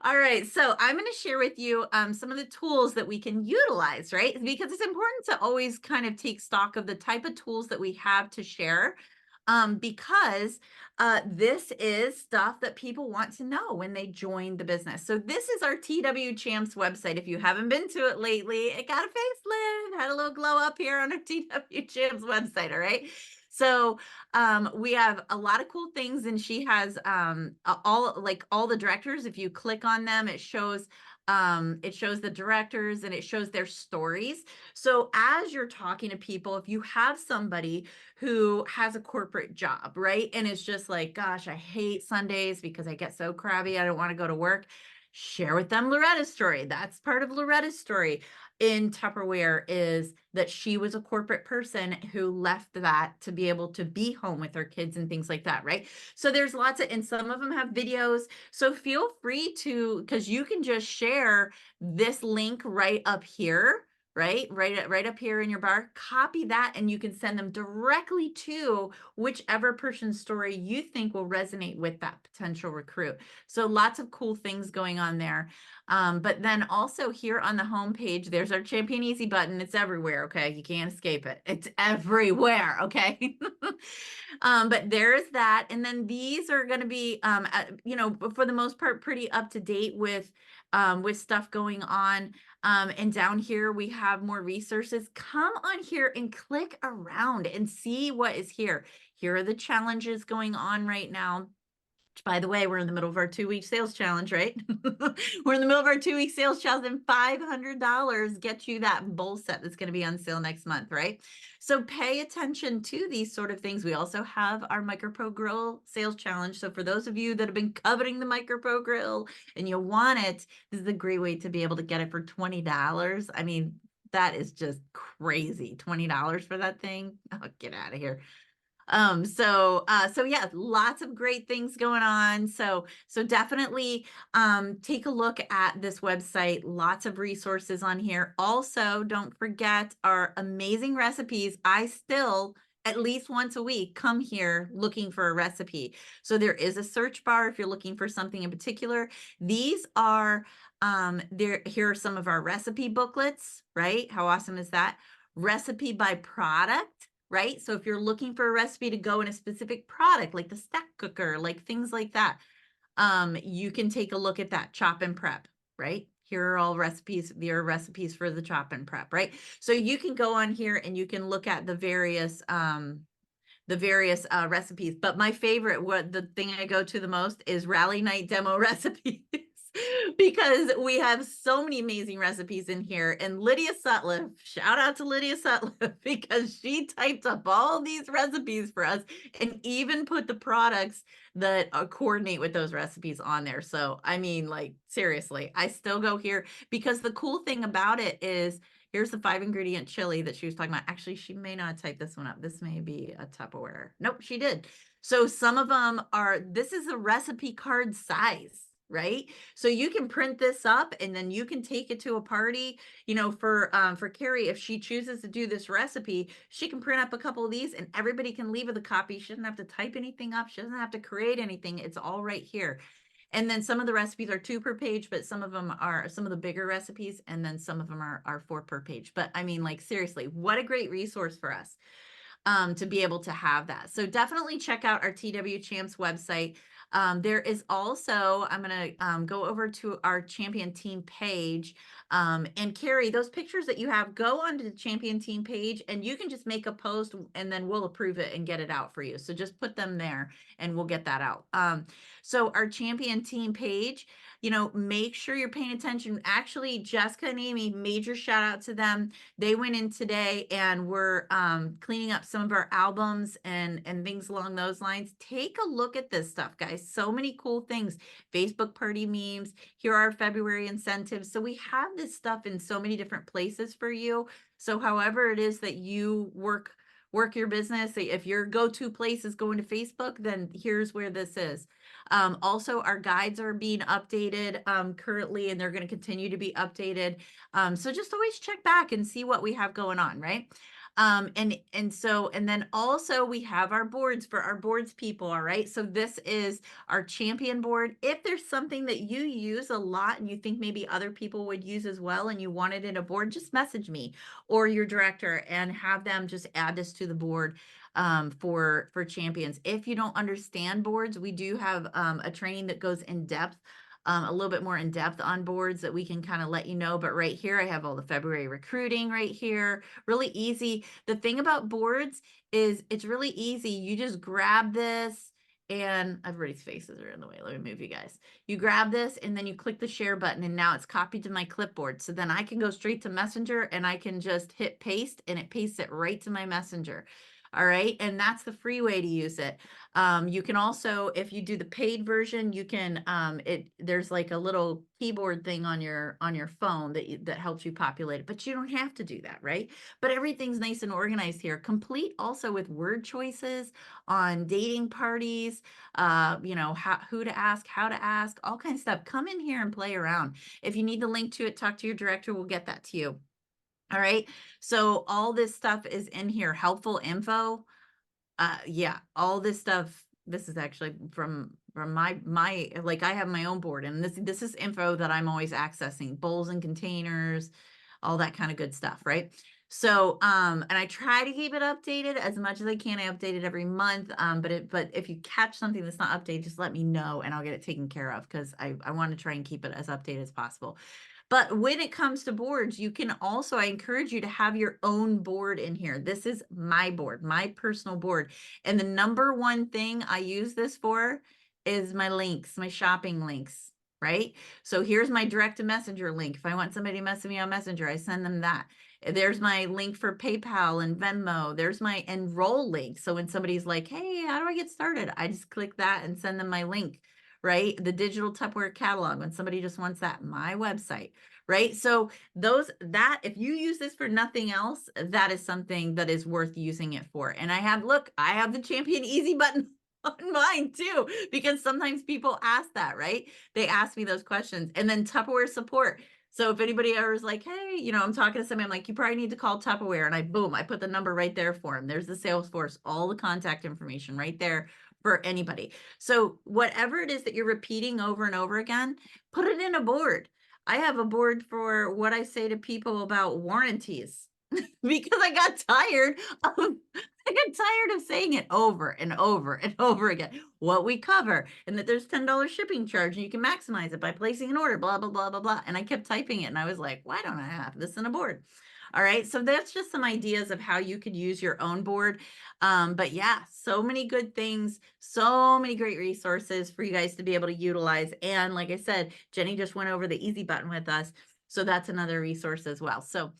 All right, so I'm going to share with you some of the tools that we can utilize, right? Because it's important to always kind of take stock of the type of tools that we have to share, because this is stuff that people want to know when they join the business. So this is our TW Champs website. If you haven't been to it lately, it got a facelift, had a little glow up here on our TW Champs website. All right. So we have a lot of cool things, and she has all the directors. If you click on them, it shows the directors and it shows their stories. So as you're talking to people, if you have somebody who has a corporate job, right, and it's just like, gosh, I hate Sundays because I get so crabby, I don't want to go to work, share with them Loretta's story. That's part of Loretta's story in Tupperware, is that she was a corporate person who left that to be able to be home with her kids and things like that, right? So there's lots of, and some of them have videos. So feel free to, because you can just share this link right up here, right up here in your bar, copy that, and you can send them directly to whichever person's story you think will resonate with that potential recruit. So lots of cool things going on there. But then also here on the home page, there's our Champion Easy button. It's everywhere, okay? You can't escape it. It's everywhere, okay? But there's that. And then these are going to be, for the most part, pretty up to date with stuff going on. And down here, we have more resources. Come on here and click around and see what is here. Here are the challenges going on right now. By the way, we're in the middle of our 2-week sales challenge, right? We're in the middle of our 2-week sales challenge, and $500 gets you that bowl set that's going to be on sale next month, right? So pay attention to these sort of things. We also have our MicroPro Grill sales challenge. So for those of you that have been coveting the MicroPro Grill and you want it, this is a great way to be able to get it for $20. I mean, that is just crazy. $20 for that thing? Oh, get out of here. So yeah, lots of great things going on. So definitely take a look at this website. Lots of resources on here. Also, don't forget our amazing recipes. I still, at least once a week, come here looking for a recipe. So there is a search bar if you're looking for something in particular. These are here are some of our recipe booklets, right? How awesome is that? Recipe by product, right? So if you're looking for a recipe to go in a specific product, like the stack cooker, like things like that, you can take a look at that. Chop and prep, right? Here are all recipes. There are recipes for the chop and prep, right? So you can go on here and you can look at the various recipes. But my favorite, the thing I go to the most, is Rally Night demo recipes. Because we have so many amazing recipes in here. And Lydia Sutliff, shout out to Lydia Sutliff, because she typed up all these recipes for us and even put the products that coordinate with those recipes on there. So, I mean, like, seriously, I still go here because the cool thing about it is, here's the 5-ingredient chili that she was talking about. Actually, she may not type this one up. This may be a Tupperware. Nope, she did. So some of them are, this is a recipe card size, right? So you can print this up and then you can take it to a party, for Carrie, if she chooses to do this recipe, she can print up a couple of these and everybody can leave with a copy. She doesn't have to type anything up. She doesn't have to create anything. It's all right here. And then some of the recipes are 2 per page, but some of them are some of the bigger recipes, and then some of them are 4 per page. But I mean, like, seriously, what a great resource for us to be able to have that. So definitely check out our TW Champs website. There is also, I'm going to go over to our champion team page, and Carrie, those pictures that you have, go onto the champion team page and you can just make a post and then we'll approve it and get it out for you. So just put them there and we'll get that out. So our champion team page, make sure you're paying attention. Actually, Jessica and Amy, major shout out to them. They went in today and we're cleaning up some of our albums and things along those lines. Take a look at this stuff, guys. So many cool things. Facebook party memes. Here are our February incentives. So we have this stuff in so many different places for you. So however it is that you work your business, if your go-to place is going to Facebook, then here's where this is. Also, our guides are being updated currently, and they're going to continue to be updated. So just always check back and see what we have going on, right? And then also we have our boards for our boards people, all right? So this is our champion board. If there's something that you use a lot and you think maybe other people would use as well and you want it in a board, just message me or your director and have them just add this to the board for champions. If you don't understand boards, we do have a training that goes in depth, a little bit more in depth on boards that we can kind of let you know. But right here, I have all the February recruiting right here. Really easy. The thing about boards is it's really easy. You just grab this, and everybody's faces are in the way. Let me move you guys. You grab this and then you click the share button, and now it's copied to my clipboard. So then I can go straight to Messenger and I can just hit paste and it pastes it right to my Messenger. All right. And that's the free way to use it. You can also, if you do the paid version, you can, there's like a little keyboard thing on your phone that helps you populate it, but you don't have to do that, right? But everything's nice and organized here, complete also with word choices on dating parties, who to ask, how to ask, all kinds of stuff. Come in here and play around. If you need the link to it, talk to your director. We'll get that to you. All right. So all this stuff is in here, helpful info. Yeah, all this stuff. This is actually from my like I have my own board, and this is info that I'm always accessing, bowls and containers, all that kind of good stuff, right? So and I try to keep it updated as much as I can. I update it every month. But if you catch something that's not updated, just let me know and I'll get it taken care of, because I want to try and keep it as updated as possible. But when it comes to boards, you can also, I encourage you to have your own board in here. This is my board, my personal board. And the number one thing I use this for is my links, my shopping links, right? So here's my direct to messenger link. If I want somebody to message me on Messenger, I send them that. There's my link for PayPal and Venmo. There's my enroll link. So when somebody's like, hey, how do I get started? I just click that and send them my link, right? The digital Tupperware catalog, when somebody just wants that, my website, right? So if you use this for nothing else, that is something that is worth using it for. And I have the Champion Easy button on mine too, because sometimes people ask that, right? They ask me those questions. And then Tupperware support. So if anybody ever is like, hey, I'm talking to somebody, I'm like, you probably need to call Tupperware. And I put the number right there for them. There's the Salesforce, all the contact information right there for anybody. So whatever it is that you're repeating over and over again, put it in a board. I have a board for what I say to people about warranties because I got tired of saying it over and over and over again. What we cover, and that there's $10 shipping charge and you can maximize it by placing an order, blah, blah, blah, blah, blah. And I kept typing it and I was like, why don't I have this in a board? All right. So that's just some ideas of how you could use your own board. But yeah, so many good things, so many great resources for you guys to be able to utilize. And like I said, Jenny just went over the easy button with us. So that's another resource as well. So